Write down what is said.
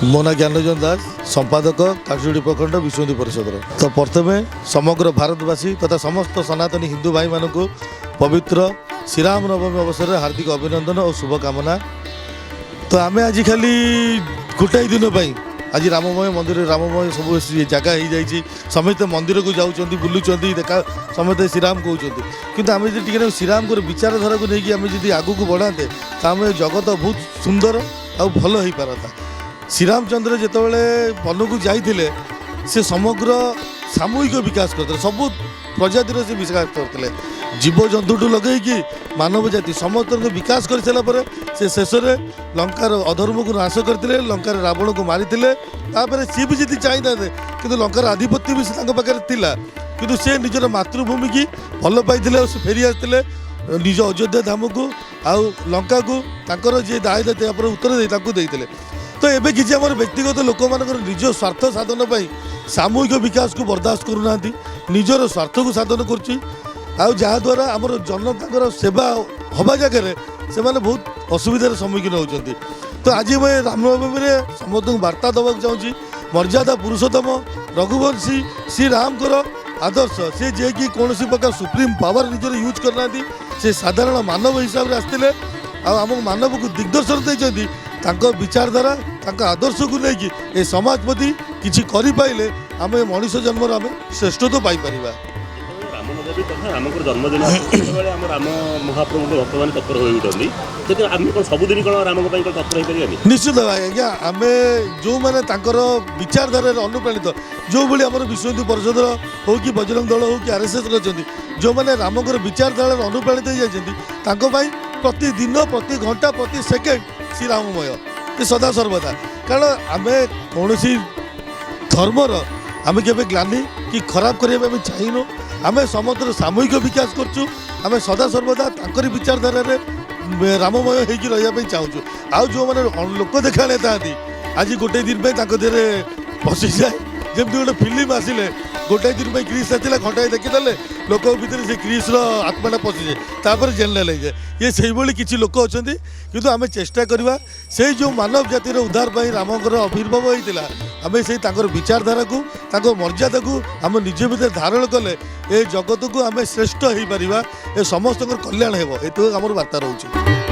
मो ना ज्ञानरंजन दास संपादक काजुड़ी प्रखंड विश्वहिंदू परिषद। तो प्रथम समग्र भारतवासी तथा समस्त सनातनी हिंदू भाई मान को पवित्र श्रीराम नवमी अवसर में हार्दिक अभिनंदन और शुभकामना। तो आम आज खाली गोटाए दिन आज राममय मंदिर राममय सब जगह हो जाए समस्ते मंदिर को जाऊँ बुलूँ देखा समस्ते श्रीराम कहते कि आम जी श्रीराम को विचारधारा को लेकिन आम जी आग को बढ़ाते तो आम जगत बहुत सुंदर आ भल हो पारता। श्रीरामचंद्र जितेबाला वन को जाते से समग्र सामूहिक विकास करते सबू प्रजातिर से विकास करते जीवजंतु लगे मानव जाति समस्त विकास कर सारापर से शेष में लंकार अधर्म को नाश करते लंकार रावण को मारी सी भी जी चाहिए कि लंकार आधिपत्य भी पाखे कि से निजर मातृभूमि की भल पाई फेरी आसते निज अयोध्या धाम को आउ लंका को जी दायित्व उत्तर देते। तो ये किसी आम व्यक्तिगत लोक मान निज स्वार्थ साधन पर सामूहिक विकास को बर्दाश्त करूना निजर स्वार्थ को साधन करुद्वारा आम जनता सेवा हवा जगह से बहुत असुविधार सम्मुखीन होती। तो आज मैं रामनवमी में समस्त वार्ता देवाक चाहूँगी मर्यादा पुरुषोत्तम रघुवंशी श्री राम आदर्श से जे कि कौन प्रकार सुप्रीम पावर निजर यूज करना से साधारण मानव हिसाब से आसते आम मानव को दिग्दर्शन देते तांको विचारधारा तांको आदर्श को लेकिन ए समाज प्रति किसी करें आम मनीष जन्म आम श्रेष्ठता पाइपर। रामनवमी तथा राम जन्मदिन राम महाप्रभु भक्त मैंने तत्पर होती आम सबुदिन कौन राम तत्पर हो पारे निश्चित आज्ञा आम जो मैंने विचारधारा अनुप्राणित जो भाई आम विश्व हिंदू परिषद हो कि बजरंग दल हो कि आरएसएस अच्छा जो मैंने राम विचारधारा अनुप्राणित हो जाती प्रतिदिन प्रति घंटा प्रति सेकेंड श्रीराममय ये सदा सर्वदा कारण आम कौन धर्मर आम के ग्लानि कि खराब करने चाहिए आम समस्त सामूहिक विकास करुँ आम सदा सर्वदा तांकरी विचारधारा राममय होगी रही चाहूँ आउ जो मैंने लोक देखा था आज गोटे दिन देहरे पशि जाए जमी गोटे फिल्म आसिले गोटाए दिन क्रिश आसा घंटाए देखीदे लोक भितर से क्रिश्र आत्माटा पशि जाए जेल जाए ये से किसी लोक अच्छा किंतु आम चेष्टा करवा से जो मानव जातिर उद्धार पर रामकर आविर्भाव होता आम से विचारधारा को मर्यादा को आम निज भर धारण कले ए जगत को आम श्रेष्ठ हो पार ए समस्त कल्याण हो आम वार्ता रोचे।